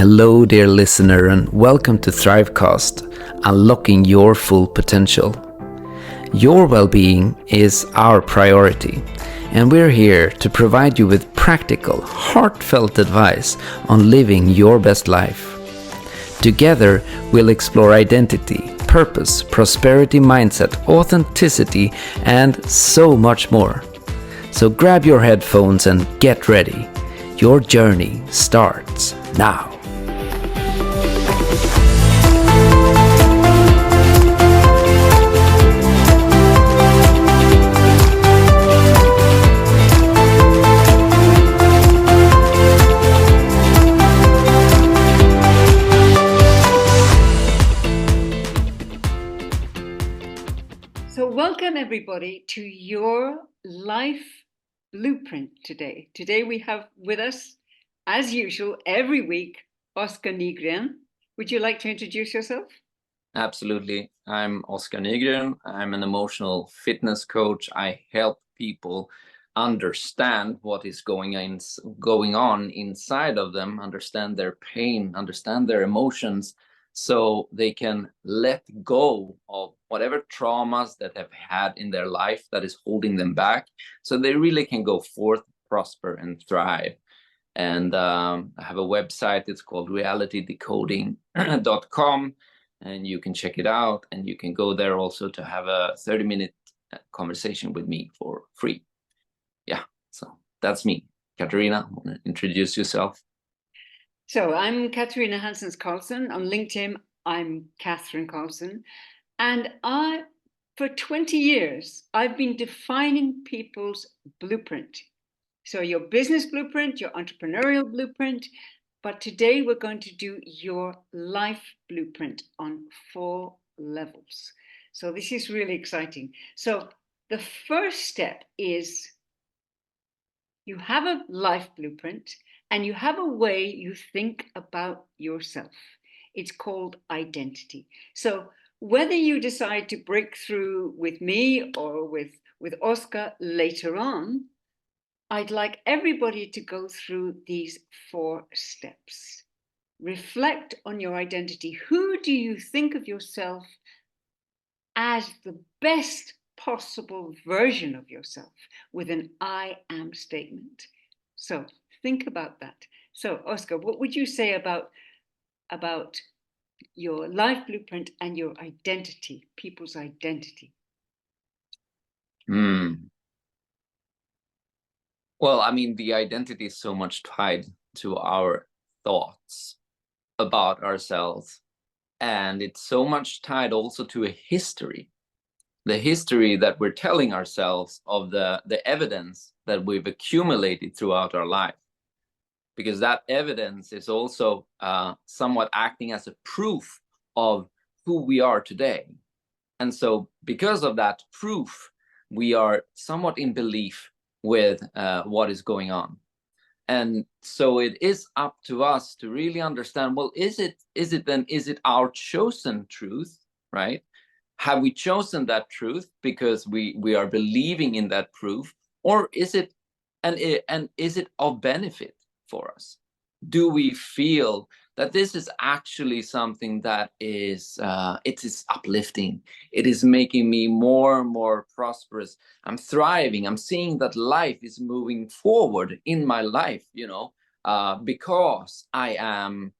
Hello, dear listener, and welcome to ThriveCast, unlocking your full potential. Your well-being is our priority, and we're here to provide you with practical, heartfelt advice on living your best life. Together, we'll explore identity, purpose, prosperity mindset, authenticity, and so much more. So grab your headphones and get ready. Your journey starts now. So welcome everybody to your life blueprint today. Today we have with us, as usual, every week, Oskar Nygren. Would you like to introduce yourself? Absolutely. I'm Oskar Nygren. I'm an emotional fitness coach. I help people understand what is going on inside of them, understand their pain, understand their emotions, so they can let go of whatever traumas that have had in their life that is holding them back, so they really can go forth, prosper, and thrive. And I have a website. It's called realitydecoding.com, and you can check it out, and you can go there also to have a 30-minute conversation with me for free. Yeah, so that's me. Katarina, want to introduce yourself? So I'm Katarina Hanssens Carlsson. On LinkedIn, I'm Catherine Carlsson. And for 20 years, I've been defining people's blueprint. So your business blueprint, your entrepreneurial blueprint, but today we're going to do your life blueprint on 4 levels. So this is really exciting. So the first step is you have a life blueprint and you have a way you think about yourself. It's called identity. So whether you decide to break through with me or with Oskar later on, I'd like everybody to go through these 4 steps. Reflect on your identity. Who do you think of yourself as the best possible version of yourself with an I am statement? So think about that. So Oskar, what would you say about your life blueprint and your identity, people's identity? Well, I mean, the identity is so much tied to our thoughts about ourselves, and it's so much tied also to a history, the history that we're telling ourselves of the evidence that we've accumulated throughout our life, because that evidence is also somewhat acting as a proof of who we are today. And so because of that proof, we are somewhat in belief with what is going on. And so it is up to us to really understand, well, is it our chosen truth, right? Have we chosen that truth because we are believing in that proof, or is it is it of benefit for us? Do we feel that this is actually something that is it is uplifting, it is making me more and more prosperous, I'm thriving, I'm seeing that life is moving forward in my life, because I'm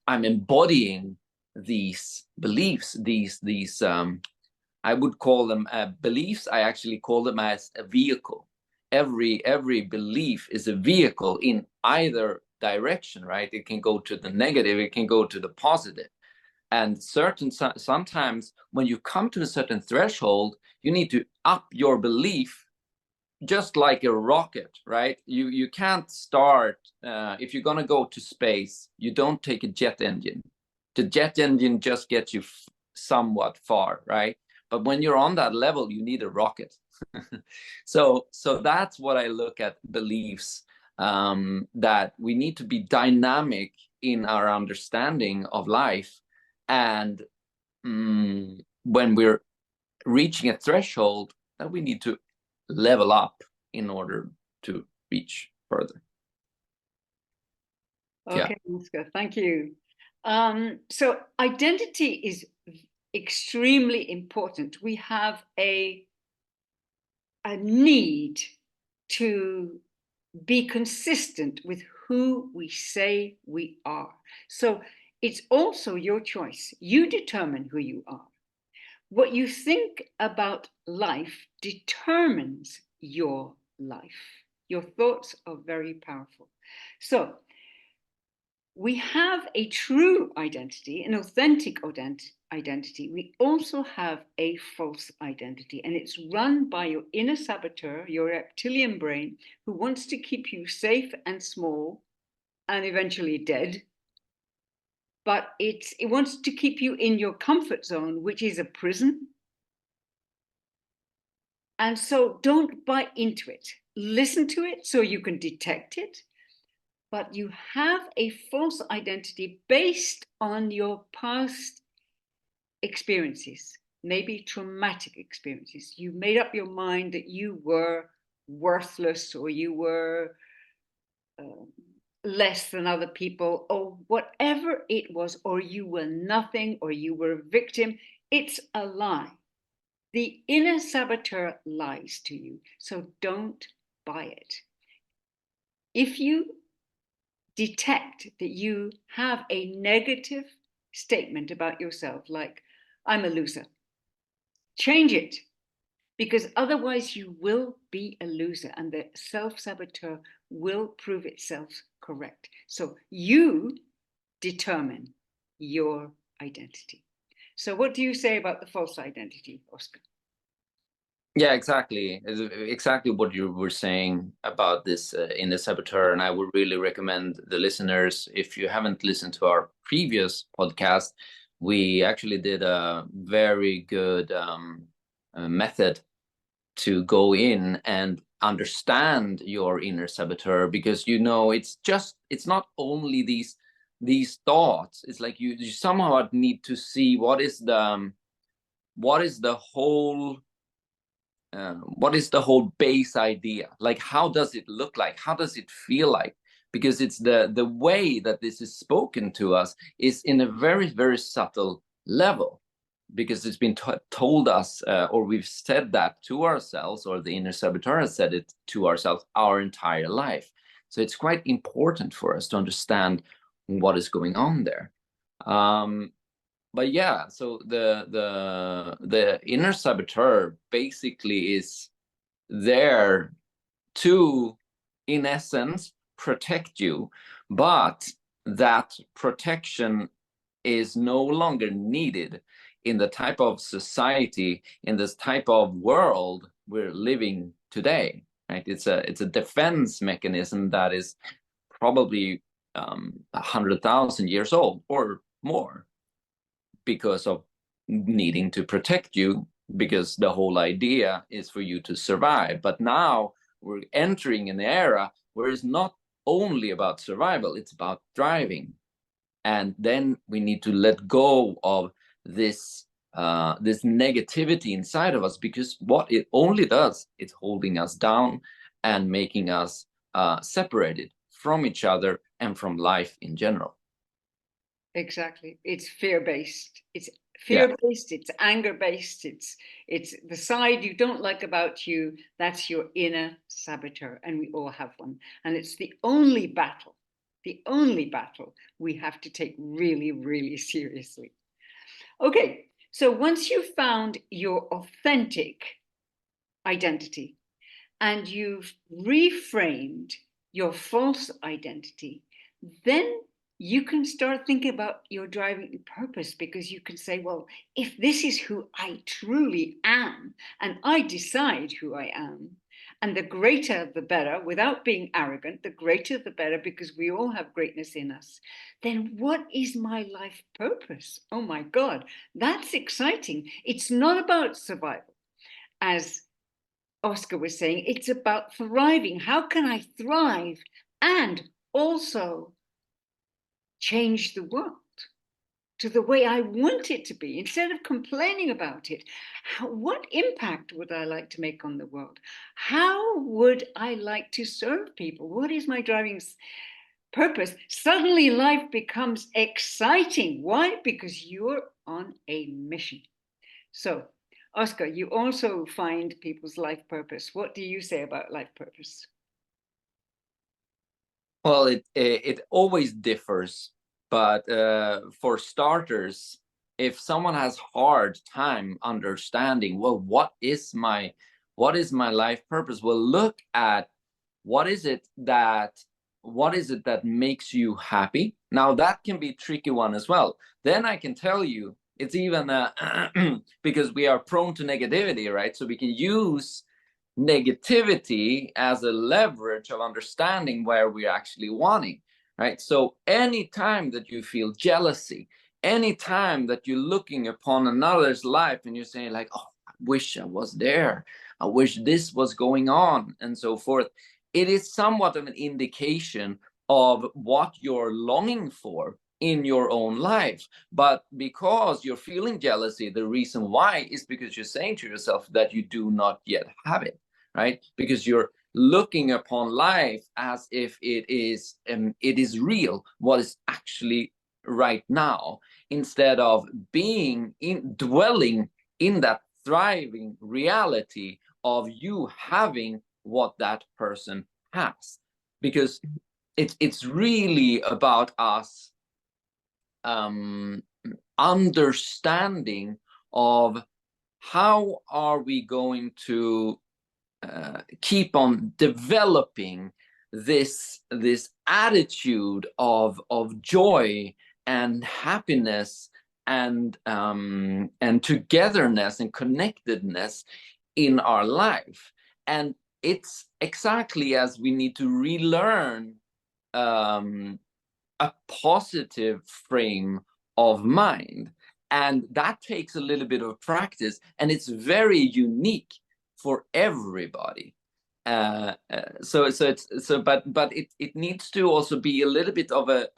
embodying these beliefs, these I would call them beliefs. I actually call them as a vehicle. Every belief is a vehicle in either direction, right? It can go to the negative, it can go to the positive. And sometimes when you come to a certain threshold, you need to up your belief, just like a rocket, right? You can't start if you're going to go to space, you don't take a jet engine. The jet engine just gets you somewhat far, right? But when you're on that level, you need a rocket. So that's what I look at beliefs, that we need to be dynamic in our understanding of life. And when we're reaching a threshold, that we need to level up in order to reach further. Okay, Oscar, thank you. So identity is extremely important. We have a need to be consistent with who we say we are. So it's also your choice. You determine who you are. What you think about life determines your life. Your thoughts are very powerful. So we have a true identity, an authentic identity. We also have a false identity, and it's run by your inner saboteur, your reptilian brain, who wants to keep you safe and small and eventually dead. But it wants to keep you in your comfort zone, which is a prison. And so don't buy into it. Listen to it so you can detect it. But you have a false identity based on your past experiences, maybe traumatic experiences. You made up your mind that you were worthless, or you were less than other people, or whatever it was, or you were nothing, or you were a victim. It's a lie. The inner saboteur lies to you, so don't buy it. If you detect that you have a negative statement about yourself, like, I'm a loser, change it, because otherwise you will be a loser and the self-saboteur will prove itself correct. So you determine your identity. So what do you say about the false identity, Oscar? Yeah, exactly. Exactly what you were saying about this inner saboteur. And I would really recommend the listeners, if you haven't listened to our previous podcast, we actually did a very good method to go in and understand your inner saboteur, because it's not only these thoughts. It's like you somehow need to see what is the whole base idea, like how does it look like, how does it feel like, because it's the way that this is spoken to us is in a very, very subtle level, because it's been told us, or we've said that to ourselves, or the inner saboteur has said it to ourselves our entire life. So it's quite important for us to understand what is going on there. But yeah, so the inner saboteur basically is there to, in essence, protect you, but that protection is no longer needed in the type of society, in this type of world we're living today, right? It's a defense mechanism that is probably 100,000 years old or more, because of needing to protect you, because the whole idea is for you to survive. But now we're entering an era where it's not only about survival, it's about thriving. And then we need to let go of this this negativity inside of us, because what it only does, it's holding us down and making us separated from each other and from life in general. Exactly. It's fear-based. It's Yeah. fear-based, it's anger-based, it's the side you don't like about you. That's your inner saboteur, and we all have one. And it's the only battle we have to take really, really seriously. Okay, so once you've found your authentic identity and you've reframed your false identity, then you can start thinking about your driving purpose, because you can say, well, if this is who I truly am, and I decide who I am, and the greater the better, without being arrogant, the greater the better, because we all have greatness in us, then what is my life purpose? Oh my God, that's exciting. It's not about survival, as Oscar was saying, it's about thriving. How can I thrive and also change the world to the way I want it to be, instead of complaining about it? What impact would I like to make on the world? How would I like to serve people? What is my driving purpose, suddenly life becomes exciting. Why? Because you're on a mission. So, Oscar, you also find people's life purpose. What do you say about life purpose? Well, it always differs, but for starters, if someone has hard time understanding, well, what is my life purpose? Well, look at what is it that makes you happy. Now that can be a tricky one as well. Then I can tell you it's even because we are prone to negativity, right? So we can use negativity as a leverage of understanding where we're actually wanting, right? So anytime that you feel jealousy, anytime that you're looking upon another's life and you're saying like, oh, I wish I was there, I wish this was going on, and so forth, it is somewhat of an indication of what you're longing for in your own life. But because you're feeling jealousy, the reason why is because you're saying to yourself that you do not yet have it, right? Because you're looking upon life as if it is real, what is actually right now, instead of dwelling in that thriving reality of you having what that person has. Because it's really about us understanding of how are we going to keep on developing this attitude of joy and happiness and togetherness and connectedness in our life. And it's exactly as we need to relearn a positive frame of mind, and that takes a little bit of practice, and it's very unique for everybody. But it needs to also be a little bit of a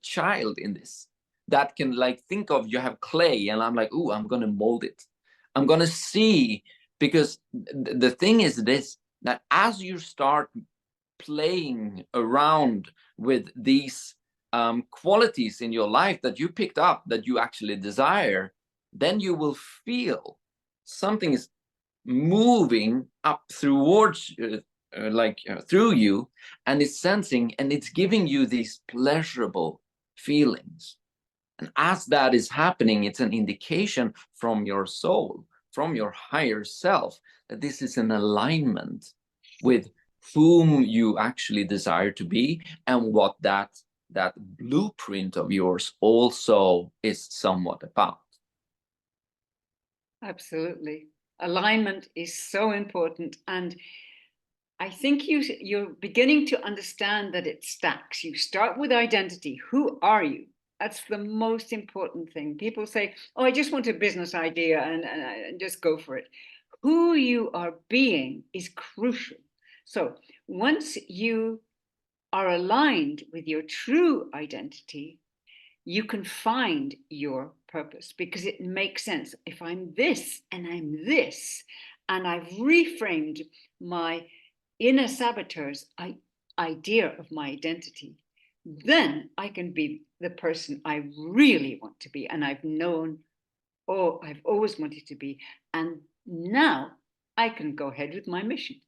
child in this, that can like think of, you have clay and I'm like, oh, I'm gonna mold it, I'm gonna see. Because the thing is this, that as you start playing around with these qualities in your life that you picked up, that you actually desire, then you will feel something is moving up towards through you, and it's sensing and it's giving you these pleasurable feelings. And as that is happening, it's an indication from your soul, from your higher self, that this is an alignment with whom you actually desire to be, and what that blueprint of yours also is somewhat about. Absolutely. Alignment is so important. And I think you're beginning to understand that it stacks. You start with identity. Who are you? That's the most important thing. People say, oh, I just want a business idea and just go for it. Who you are being is crucial. So once you are aligned with your true identity, you can find your purpose, because it makes sense. If I'm this and I'm this, and I've reframed my inner saboteur's idea of my identity, then I can be the person I really want to be. And I've known, oh, I've always wanted to be. And now I can go ahead with my mission.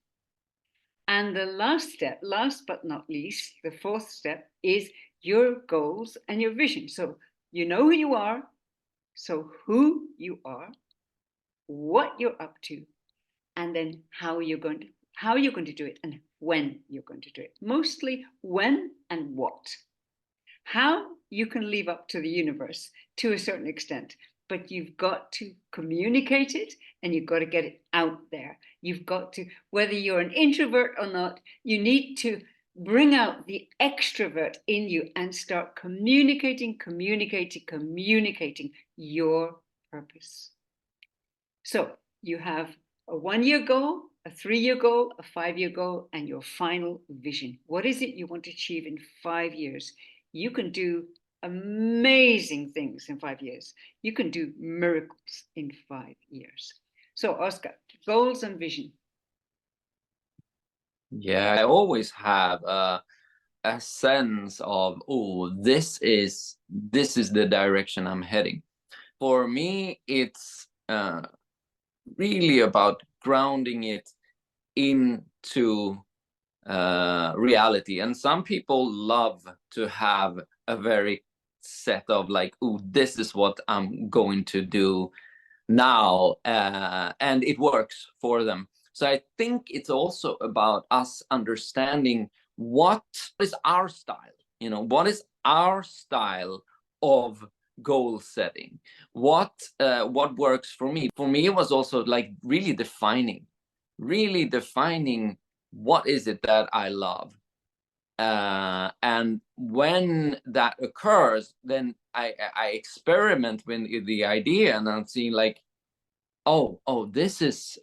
And the last step, last but not least, the fourth step, is your goals and your vision. So you know who you are, so who you are, what you're up to, and then how you're going to do it, and when you're going to do it. Mostly when and what. How you can leave up to the universe to a certain extent, but you've got to communicate it, and you've got to get it out there. You've got to, whether you're an introvert or not, you need to bring out the extrovert in you and start communicating your purpose. So you have a 1-year goal, a 3-year goal, a 5-year goal, and your final vision. What is it you want to achieve in 5 years? You can do amazing things in 5 years. You can do miracles in 5 years. So, Oscar, goals and vision. Yeah, I always have a sense of, oh, this is the direction I'm heading. For me, it's really about grounding it into reality. And some people love to have a very set of like, oh, this is what I'm going to do now, and it works for them. So I think it's also about us understanding what is our style. What is our style of goal setting? What works for me? For me, it was also like really defining what is it that I love. And when that occurs, then I experiment with the idea, and I'm seeing like, oh, this is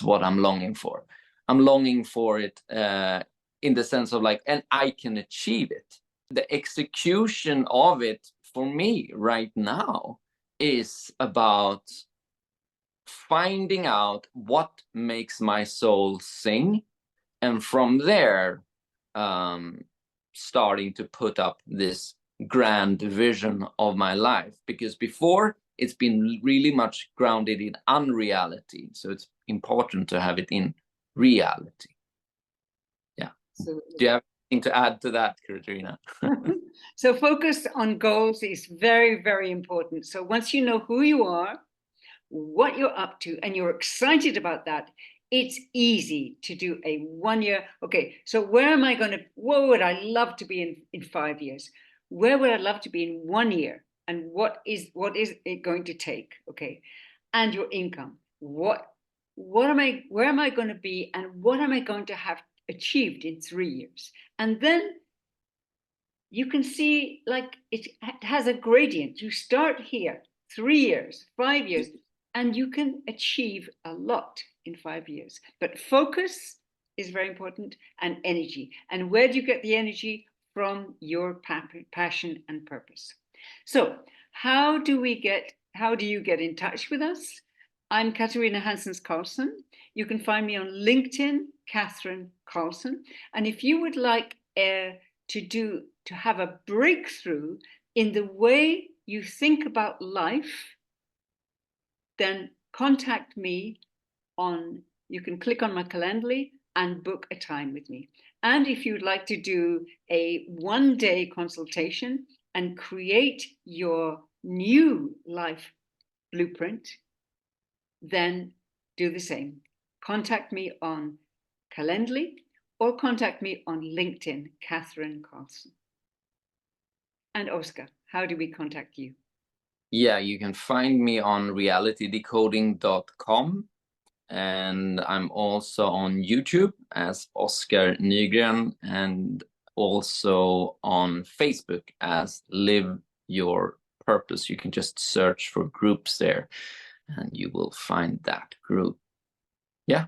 what I'm longing for. I'm longing for it in the sense of like, and I can achieve it. The execution of it for me right now is about finding out what makes my soul sing, and from there starting to put up this grand vision of my life. Because before, it's been really much grounded in unreality, so it's important to have it in reality. Yeah. Do you have anything to add to that, Katarina? So focus on goals is very, very important. So once you know who you are, what you're up to, and you're excited about that, it's easy to do a 1 year. Okay, so where would I love to be in 5 years? Where would I love to be in 1 year? And what is it going to take? Okay, and your income. Where am I going to be, and what am I going to have achieved in 3 years? And then you can see like it has a gradient. You start here, 3 years, 5 years, and you can achieve a lot in 5 years. But focus is very important, and energy. And where do you get the energy? From your passion and purpose. So how do you get in touch with us? I'm Katarina Hanssens Carlsson. You can find me on LinkedIn, Catherine Carlsson. And if you would like to have a breakthrough in the way you think about life, then contact me you can click on my Calendly and book a time with me. And if you'd like to do a 1-day consultation and create your new life blueprint, then do the same. Contact me on Calendly or contact me on LinkedIn, Catherine Carlsson. And Oscar, how do we contact you? Yeah, you can find me on realitydecoding.com. And I'm also on YouTube as Oscar Nygren, and also on Facebook as Live Your Purpose. You can just search for groups there and you will find that group. Yeah.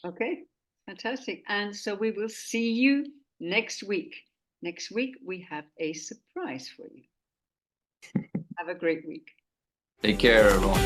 Okay, fantastic. And so we will see you next week. Next week, we have a surprise for you. Have a great week. Take care, everyone.